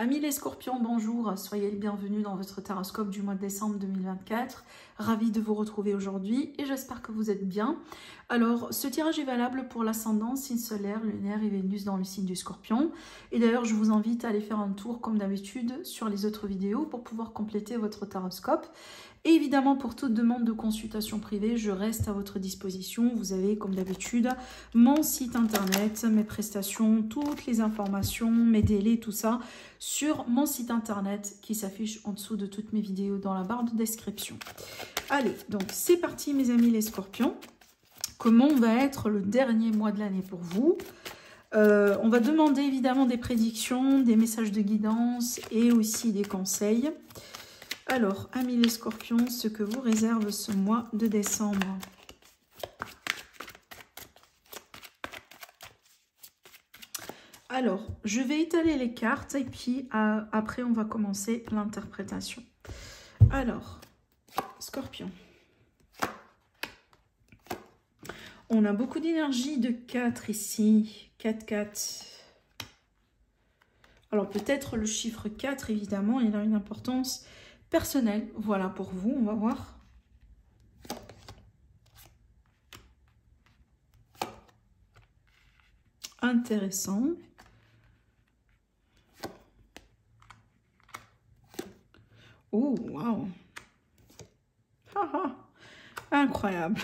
Amis les scorpions, bonjour, soyez les bienvenus dans votre taroscope du mois de décembre 2024. Ravie de vous retrouver aujourd'hui et j'espère que vous êtes bien. Alors, ce tirage est valable pour l'ascendant, signe solaire, lunaire et Vénus dans le signe du scorpion. Et d'ailleurs, je vous invite à aller faire un tour comme d'habitude sur les autres vidéos pour pouvoir compléter votre taroscope. Et évidemment, pour toute demande de consultation privée, je reste à votre disposition. Vous avez, comme d'habitude, mon site internet, mes prestations, toutes les informations, mes délais, tout ça, sur mon site internet qui s'affiche en dessous de toutes mes vidéos dans la barre de description. Allez, donc c'est parti mes amis les scorpions. Comment va être le dernier mois de l'année pour vous? On va demander évidemment des prédictions, des messages de guidance et aussi des conseils. Alors, amis les scorpions, ce que vous réserve ce mois de décembre. Alors, je vais étaler les cartes et puis après, on va commencer l'interprétation. Alors, scorpion. On a beaucoup d'énergie de 4 ici. 4, 4. Alors, peut-être le chiffre 4, évidemment, il a une importance personnelle. Voilà pour vous, on va voir. Intéressant. Oh, waouh. Incroyable.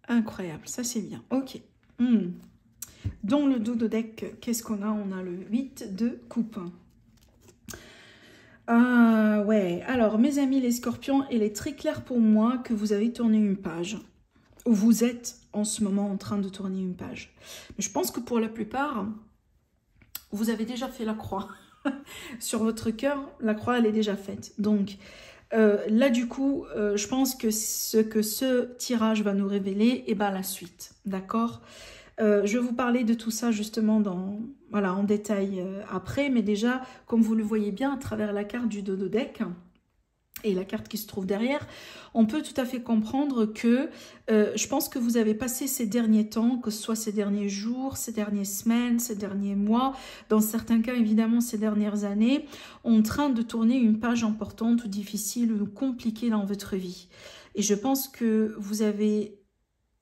Incroyable, ça c'est bien. Ok. Dans le dos de deck, qu'est-ce qu'on a? On a le 8 de coupe. Ouais, alors mes amis les scorpions, il est très clair pour moi que vous avez tourné une page. Ou vous êtes en ce moment en train de tourner une page. Mais je pense que pour la plupart, vous avez déjà fait la croix. Sur votre cœur, la croix, elle est déjà faite. Donc, là, du coup, je pense que ce tirage va nous révéler, et ben la suite, d'accord? Je vais vous parler de tout ça justement en détail après, mais déjà, comme vous le voyez bien à travers la carte du dodo deck et la carte qui se trouve derrière, on peut tout à fait comprendre que je pense que vous avez passé ces derniers temps, que ce soit ces derniers jours, ces dernières semaines, ces derniers mois, dans certains cas évidemment ces dernières années, en train de tourner une page importante ou difficile ou compliquée dans votre vie. Et je pense que vous avez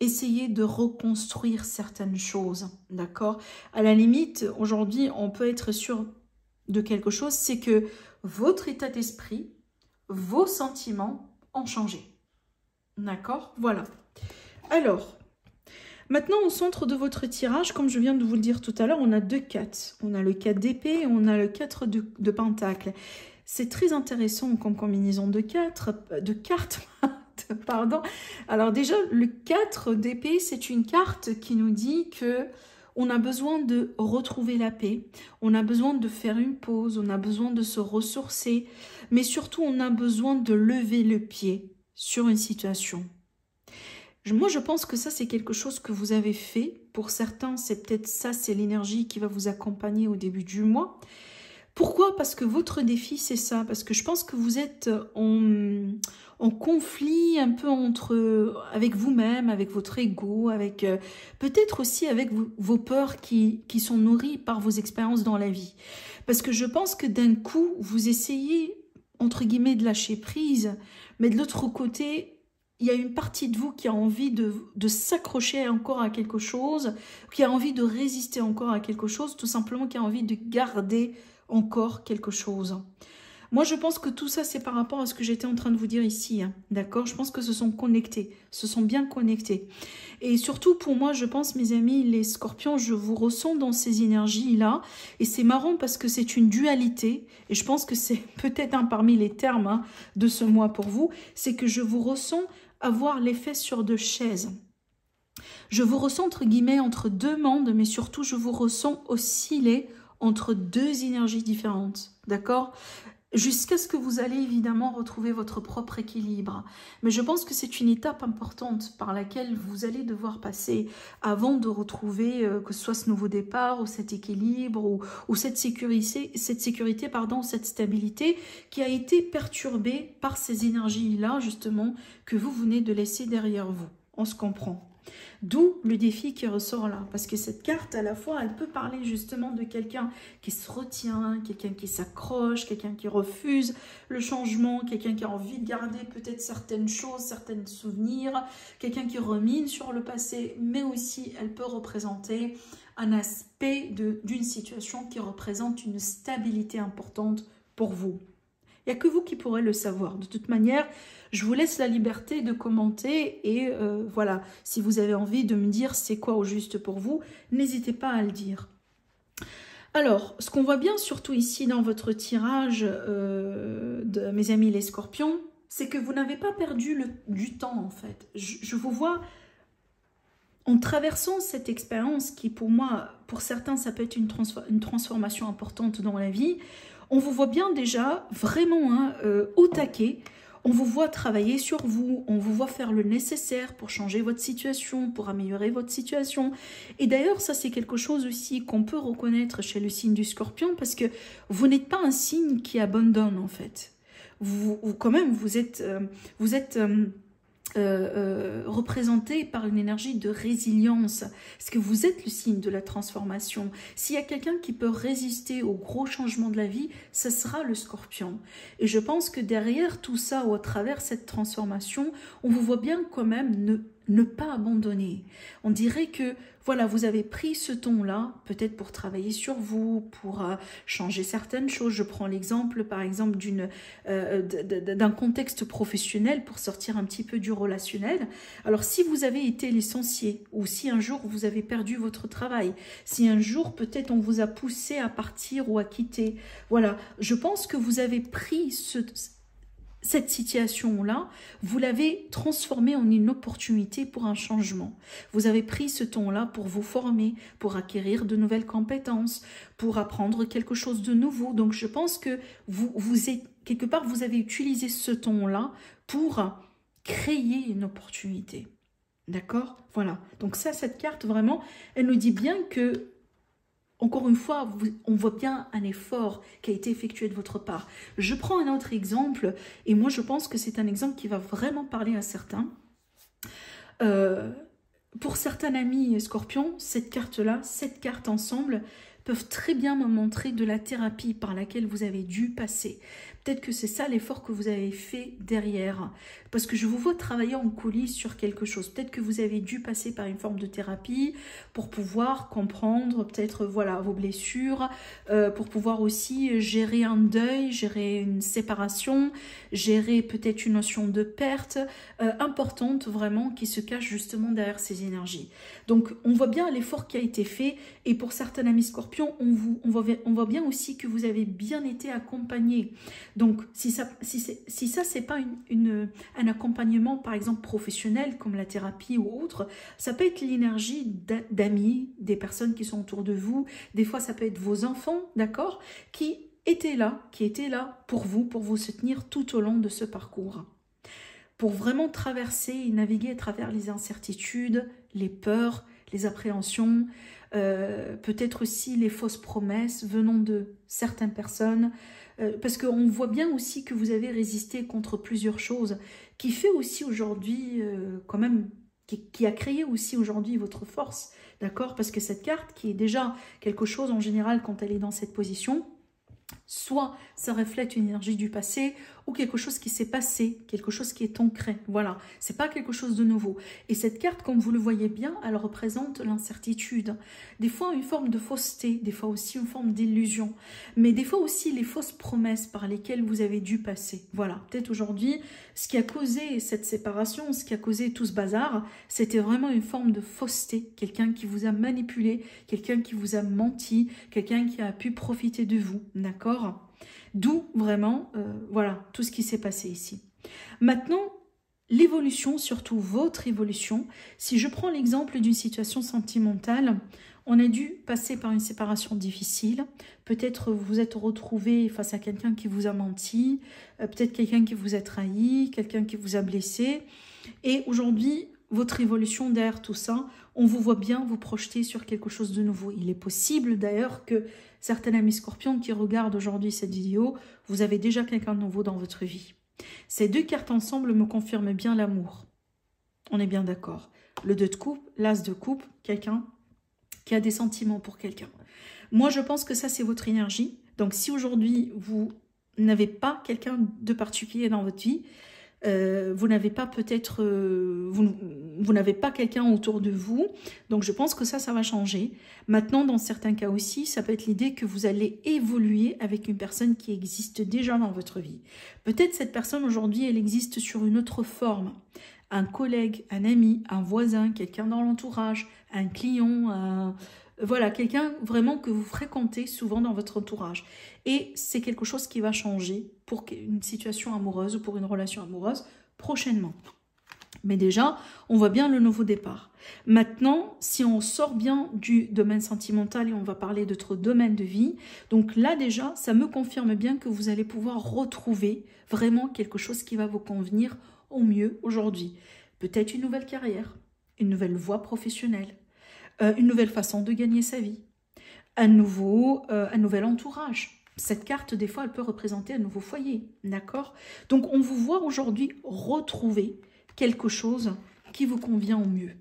essayé de reconstruire certaines choses, d'accord? À la limite, aujourd'hui, on peut être sûr de quelque chose, c'est que votre état d'esprit, vos sentiments ont changé. D'accord? Voilà. Alors, maintenant au centre de votre tirage, comme je viens de vous le dire tout à l'heure, on a 2 4. On a le 4 d'épée et on a le 4 de pentacle. C'est très intéressant comme combinaison de cartes. Pardon. Alors déjà, le 4 d'épée, c'est une carte qui nous dit que on a besoin de retrouver la paix, on a besoin de faire une pause, on a besoin de se ressourcer, mais surtout on a besoin de lever le pied sur une situation. Moi, je pense que ça, c'est quelque chose que vous avez fait. Pour certains, c'est peut-être ça, c'est l'énergie qui va vous accompagner au début du mois. Pourquoi? Parce que votre défi, c'est ça. Parce que je pense que vous êtes en conflit un peu avec vous-même, avec votre ego, avec peut-être aussi avec vos peurs qui sont nourries par vos expériences dans la vie. Parce que je pense que d'un coup, vous essayez, entre guillemets, de lâcher prise, mais de l'autre côté, il y a une partie de vous qui a envie de s'accrocher encore à quelque chose, qui a envie de résister encore à quelque chose, tout simplement qui a envie de garder encore quelque chose. Moi, je pense que tout ça, c'est par rapport à ce que j'étais en train de vous dire ici. D'accord? Je pense que ce sont connectés, ce sont bien connectés. Et surtout, pour moi, je pense, mes amis, les scorpions, je vous ressens dans ces énergies-là. Et c'est marrant parce que c'est une dualité. Et je pense que c'est peut-être un parmi les termes de ce mois pour vous. C'est que je vous ressens avoir l'effet sur 2 chaises. Je vous ressens, entre guillemets, entre 2 mondes, mais surtout, je vous ressens osciller entre 2 énergies différentes, d'accord? Jusqu'à ce que vous allez évidemment retrouver votre propre équilibre. Mais je pense que c'est une étape importante par laquelle vous allez devoir passer avant de retrouver que ce soit ce nouveau départ ou cet équilibre ou cette sécurité, cette stabilité qui a été perturbée par ces énergies-là justement que vous venez de laisser derrière vous. On se comprend. D'où le défi qui ressort là. Parce que cette carte, à la fois, elle peut parler justement de quelqu'un qui se retient, quelqu'un qui s'accroche, quelqu'un qui refuse le changement, quelqu'un qui a envie de garder peut-être certaines choses, certains souvenirs, quelqu'un qui remine sur le passé, mais aussi elle peut représenter un aspect d'une situation qui représente une stabilité importante pour vous. Il n'y a que vous qui pourrez le savoir. De toute manière, je vous laisse la liberté de commenter et voilà, si vous avez envie de me dire c'est quoi au juste pour vous, n'hésitez pas à le dire. Alors, ce qu'on voit bien surtout ici dans votre tirage de mes amis les scorpions, c'est que vous n'avez pas perdu du temps en fait. Je vous vois en traversant cette expérience qui pour moi, pour certains, ça peut être une transformation importante dans la vie. On vous voit bien déjà vraiment au taquet. On vous voit travailler sur vous, on vous voit faire le nécessaire pour changer votre situation, pour améliorer votre situation. Et d'ailleurs, ça c'est quelque chose aussi qu'on peut reconnaître chez le signe du Scorpion parce que vous n'êtes pas un signe qui abandonne en fait. Quand même, vous êtes représenté par une énergie de résilience, parce que vous êtes le signe de la transformation. S'il y a quelqu'un qui peut résister aux gros changements de la vie, ce sera le Scorpion. Et je pense que derrière tout ça, ou à travers cette transformation, on vous voit bien quand même ne pas abandonner. On dirait que voilà, vous avez pris ce ton-là, peut-être pour travailler sur vous, pour changer certaines choses. Je prends l'exemple, par exemple, d'un contexte professionnel pour sortir un petit peu du relationnel. Alors, si vous avez été licencié, ou si un jour vous avez perdu votre travail, si un jour peut-être on vous a poussé à partir ou à quitter, voilà, je pense que vous avez pris cette situation-là, vous l'avez transformée en une opportunité pour un changement. Vous avez pris ce ton-là pour vous former, pour acquérir de nouvelles compétences, pour apprendre quelque chose de nouveau. Donc, je pense que quelque part, vous avez utilisé ce ton-là pour créer une opportunité. D'accord? Voilà. Donc ça, cette carte, vraiment, elle nous dit bien que encore une fois, on voit bien un effort qui a été effectué de votre part. Je prends un autre exemple, et moi je pense que c'est un exemple qui va vraiment parler à certains. Pour certains amis scorpions, cette carte-là, cette carte ensemble, peuvent très bien me montrer de la thérapie par laquelle vous avez dû passer. Peut-être que c'est ça l'effort que vous avez fait derrière. Parce que je vous vois travailler en coulisses sur quelque chose. Peut-être que vous avez dû passer par une forme de thérapie pour pouvoir comprendre peut-être voilà vos blessures, pour pouvoir aussi gérer un deuil, gérer une séparation, gérer peut-être une notion de perte importante vraiment qui se cache justement derrière ces énergies. Donc on voit bien l'effort qui a été fait et pour certains amis scorpions, on voit bien aussi que vous avez bien été accompagnés. Donc, si ça c'est pas un accompagnement, par exemple, professionnel, comme la thérapie ou autre, ça peut être l'énergie d'amis, des personnes qui sont autour de vous. Des fois, ça peut être vos enfants, d'accord, qui étaient là pour vous soutenir tout au long de ce parcours. Pour vraiment traverser et naviguer à travers les incertitudes, les peurs, les appréhensions, peut-être aussi les fausses promesses venant de certaines personnes, parce qu'on voit bien aussi que vous avez résisté contre plusieurs choses, qui fait aussi aujourd'hui, quand même, qui a créé aussi aujourd'hui votre force, d'accord? Parce que cette carte, qui est déjà quelque chose en général quand elle est dans cette position, soit ça reflète une énergie du passé ou quelque chose qui s'est passé, quelque chose qui est ancré. Voilà, c'est pas quelque chose de nouveau. Et cette carte, comme vous le voyez bien, elle représente l'incertitude. Des fois une forme de fausseté, des fois aussi une forme d'illusion, mais des fois aussi les fausses promesses par lesquelles vous avez dû passer. Voilà, peut-être aujourd'hui, ce qui a causé cette séparation, ce qui a causé tout ce bazar, c'était vraiment une forme de fausseté. Quelqu'un qui vous a manipulé, quelqu'un qui vous a menti, quelqu'un qui a pu profiter de vous, d'accord ? D'où vraiment, voilà, tout ce qui s'est passé ici. Maintenant, l'évolution, surtout votre évolution, si je prends l'exemple d'une situation sentimentale, on a dû passer par une séparation difficile, peut-être vous êtes retrouvé face à quelqu'un qui vous a menti, peut-être quelqu'un qui vous a trahi, quelqu'un qui vous a blessé, et aujourd'hui, votre évolution derrière tout ça, on vous voit bien vous projeter sur quelque chose de nouveau. Il est possible d'ailleurs que certains amis scorpions qui regardent aujourd'hui cette vidéo, vous avez déjà quelqu'un de nouveau dans votre vie. Ces deux cartes ensemble me confirment bien l'amour. On est bien d'accord. le 2 de coupe, l'as de coupe, quelqu'un qui a des sentiments pour quelqu'un. Moi, je pense que ça, c'est votre énergie. Donc, si aujourd'hui, vous n'avez pas quelqu'un de particulier dans votre vie, vous n'avez pas peut-être, vous n'avez pas quelqu'un autour de vous, donc je pense que ça va changer. Maintenant, dans certains cas aussi, ça peut être l'idée que vous allez évoluer avec une personne qui existe déjà dans votre vie. Peut-être cette personne aujourd'hui, elle existe sur une autre forme. Un collègue, un ami, un voisin, quelqu'un dans l'entourage, un client, voilà, quelqu'un vraiment que vous fréquentez souvent dans votre entourage. Et c'est quelque chose qui va changer pour une situation amoureuse ou pour une relation amoureuse prochainement. Mais déjà, on voit bien le nouveau départ. Maintenant, si on sort bien du domaine sentimental et on va parler d'autres domaines de vie, donc là déjà, ça me confirme bien que vous allez pouvoir retrouver vraiment quelque chose qui va vous convenir au mieux aujourd'hui. Peut-être une nouvelle carrière, une nouvelle voie professionnelle, une nouvelle façon de gagner sa vie, un nouvel entourage. Cette carte, des fois, elle peut représenter un nouveau foyer, d'accord? Donc, on vous voit aujourd'hui retrouver quelque chose qui vous convient au mieux.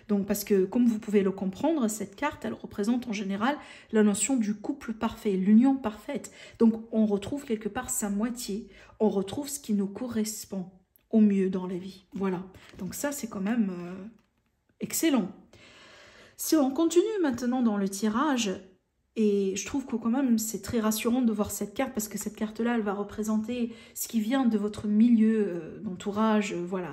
Donc, parce que, comme vous pouvez le comprendre, cette carte, elle représente en général la notion du couple parfait, l'union parfaite. Donc, on retrouve quelque part sa moitié, on retrouve ce qui nous correspond au mieux dans la vie. Voilà. Donc, ça, c'est quand même excellent. Si on continue maintenant dans le tirage, et je trouve que quand même c'est très rassurant de voir cette carte parce que cette carte-là, elle va représenter ce qui vient de votre milieu d'entourage, voilà,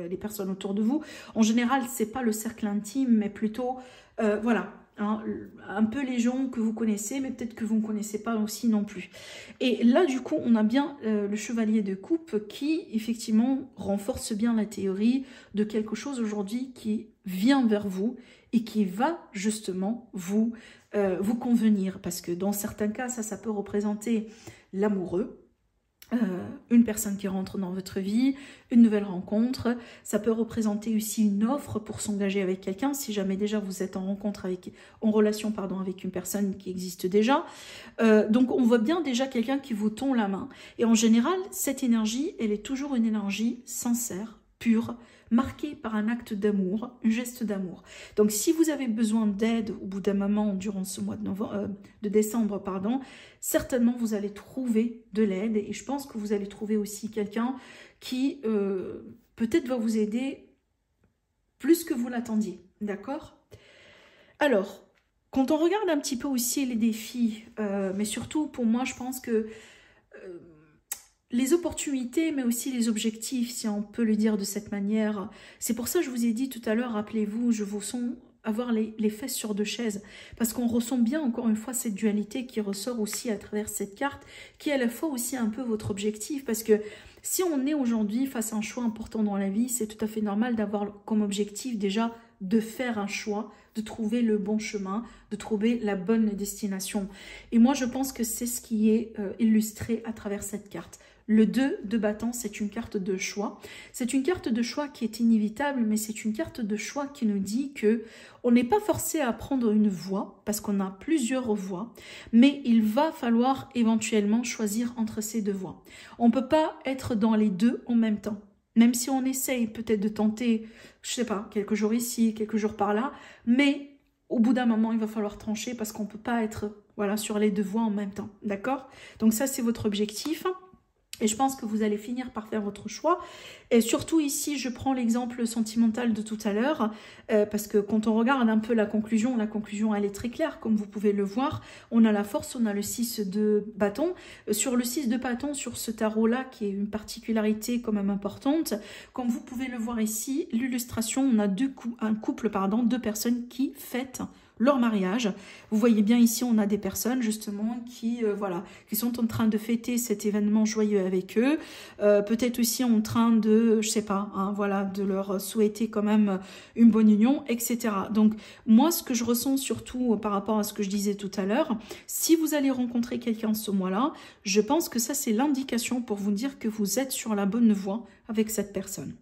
les personnes autour de vous. En général, c'est pas le cercle intime, mais plutôt, voilà, hein, un peu les gens que vous connaissez, mais peut-être que vous ne connaissez pas aussi non plus. Et là, du coup, on a bien le chevalier de coupe qui, effectivement, renforce bien la théorie de quelque chose aujourd'hui qui vient vers vous et qui va justement vous convenir. Parce que dans certains cas, ça peut représenter l'amoureux, une personne qui rentre dans votre vie, une nouvelle rencontre. Ça peut représenter aussi une offre pour s'engager avec quelqu'un, si jamais déjà vous êtes en relation avec une personne qui existe déjà. Donc on voit bien déjà quelqu'un qui vous tend la main. Et en général, cette énergie, elle est toujours une énergie sincère, pure, marqué par un acte d'amour, un geste d'amour. Donc, si vous avez besoin d'aide au bout d'un moment durant ce mois de décembre, certainement vous allez trouver de l'aide et je pense que vous allez trouver aussi quelqu'un qui peut-être va vous aider plus que vous l'attendiez, d'accord? Alors, quand on regarde un petit peu aussi les défis, mais surtout pour moi, je pense que les opportunités, mais aussi les objectifs, si on peut le dire de cette manière. C'est pour ça que je vous ai dit tout à l'heure, rappelez-vous, je vous sens avoir les fesses sur deux chaises. Parce qu'on ressent bien, encore une fois, cette dualité qui ressort aussi à travers cette carte, qui est à la fois aussi un peu votre objectif. Parce que si on est aujourd'hui face à un choix important dans la vie, c'est tout à fait normal d'avoir comme objectif déjà de faire un choix, de trouver le bon chemin, de trouver la bonne destination. Et moi, je pense que c'est ce qui est illustré à travers cette carte. Le 2 de bâton, c'est une carte de choix. C'est une carte de choix qui est inévitable, mais c'est une carte de choix qui nous dit que on n'est pas forcé à prendre une voie, parce qu'on a plusieurs voies, mais il va falloir éventuellement choisir entre ces deux voies. On ne peut pas être dans les deux en même temps. Même si on essaye peut-être de tenter, je sais pas, quelques jours ici, quelques jours par là, mais au bout d'un moment, il va falloir trancher parce qu'on ne peut pas être voilà, sur les deux voies en même temps. D'accord? Donc ça, c'est votre objectif. Et je pense que vous allez finir par faire votre choix. Et surtout ici, je prends l'exemple sentimental de tout à l'heure, parce que quand on regarde un peu la conclusion, elle est très claire, comme vous pouvez le voir. On a la force, on a le 6 de bâton. Sur le 6 de bâton, sur ce tarot-là, qui est une particularité quand même importante, comme vous pouvez le voir ici, l'illustration, on a deux personnes qui fêtent leur mariage. Vous voyez bien ici, on a des personnes justement qui sont en train de fêter cet événement joyeux avec eux. Peut-être aussi en train de, je sais pas, de leur souhaiter quand même une bonne union, etc. Donc moi, ce que je ressens surtout par rapport à ce que je disais tout à l'heure, si vous allez rencontrer quelqu'un ce mois-là, je pense que ça c'est l'indication pour vous dire que vous êtes sur la bonne voie avec cette personne.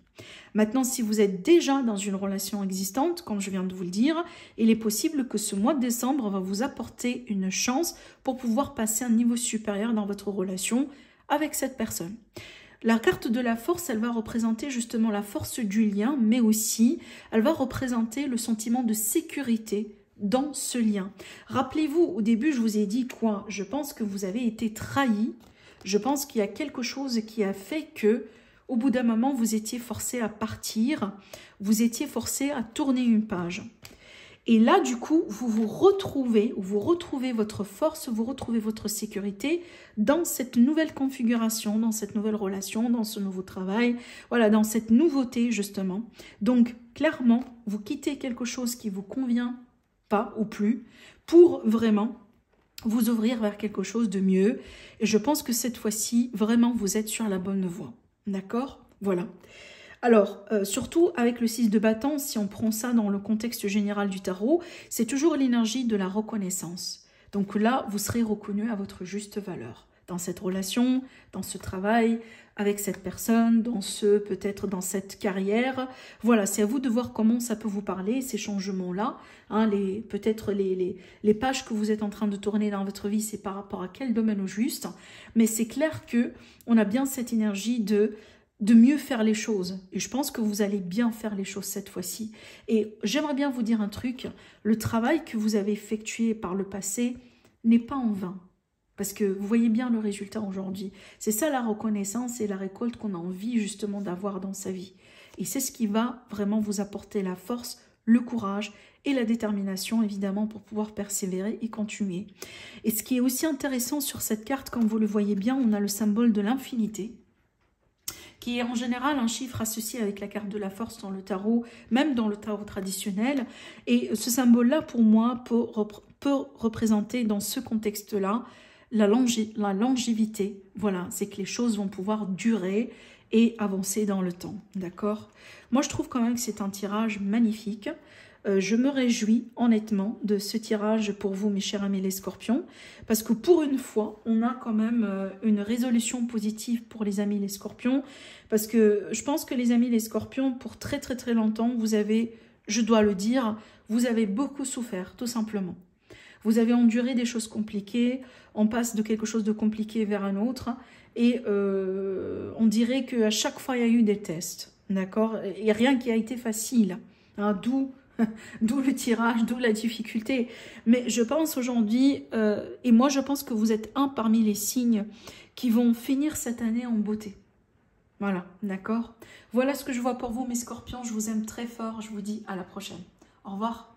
Maintenant, si vous êtes déjà dans une relation existante, comme je viens de vous le dire, il est possible que ce mois de décembre va vous apporter une chance pour pouvoir passer à un niveau supérieur dans votre relation avec cette personne. La carte de la force, elle va représenter justement la force du lien, mais aussi, elle va représenter le sentiment de sécurité dans ce lien. Rappelez-vous, au début, je vous ai dit quoi? Je pense que vous avez été trahi. Je pense qu'il y a quelque chose qui a fait que, au bout d'un moment, vous étiez forcé à partir. Vous étiez forcé à tourner une page. Et là, du coup, vous retrouvez votre force, vous retrouvez votre sécurité dans cette nouvelle configuration, dans cette nouvelle relation, dans ce nouveau travail, voilà, dans cette nouveauté, justement. Donc, clairement, vous quittez quelque chose qui ne vous convient pas ou plus pour vraiment vous ouvrir vers quelque chose de mieux. Et je pense que cette fois-ci, vraiment, vous êtes sur la bonne voie. D'accord? Voilà. Alors, surtout avec le 6 de bâton, si on prend ça dans le contexte général du tarot, c'est toujours l'énergie de la reconnaissance. Donc là, vous serez reconnu à votre juste valeur. Dans cette relation, dans ce travail, avec cette personne, peut-être dans cette carrière. Voilà, c'est à vous de voir comment ça peut vous parler, ces changements-là. Hein, peut-être les pages que vous êtes en train de tourner dans votre vie, c'est par rapport à quel domaine au juste. Mais c'est clair qu'on a bien cette énergie de mieux faire les choses. Et je pense que vous allez bien faire les choses cette fois-ci. Et j'aimerais bien vous dire un truc, le travail que vous avez effectué par le passé n'est pas en vain. Parce que vous voyez bien le résultat aujourd'hui. C'est ça la reconnaissance et la récolte qu'on a envie justement d'avoir dans sa vie. Et c'est ce qui va vraiment vous apporter la force, le courage et la détermination évidemment pour pouvoir persévérer et continuer. Et ce qui est aussi intéressant sur cette carte, comme vous le voyez bien, on a le symbole de l'infinité, qui est en général un chiffre associé avec la carte de la force dans le tarot, même dans le tarot traditionnel. Et ce symbole-là, pour moi, peut représenter dans ce contexte-là la longévité. Voilà, c'est que les choses vont pouvoir durer et avancer dans le temps, d'accord? Moi, je trouve quand même que c'est un tirage magnifique. Je me réjouis honnêtement de ce tirage pour vous, mes chers amis les scorpions, parce que pour une fois, on a quand même une résolution positive pour les amis les scorpions, parce que je pense que les amis les scorpions, pour très très très longtemps, vous avez, je dois le dire, vous avez beaucoup souffert, tout simplement. Vous avez enduré des choses compliquées, on passe de quelque chose de compliqué vers un autre, et on dirait qu'à chaque fois, il y a eu des tests, d'accord? Il n'y a rien qui a été facile, hein, d'où le tirage, d'où la difficulté. Mais je pense aujourd'hui, et moi je pense que vous êtes un parmi les signes qui vont finir cette année en beauté. Voilà, d'accord? Voilà ce que je vois pour vous, mes scorpions. Je vous aime très fort. Je vous dis à la prochaine. Au revoir.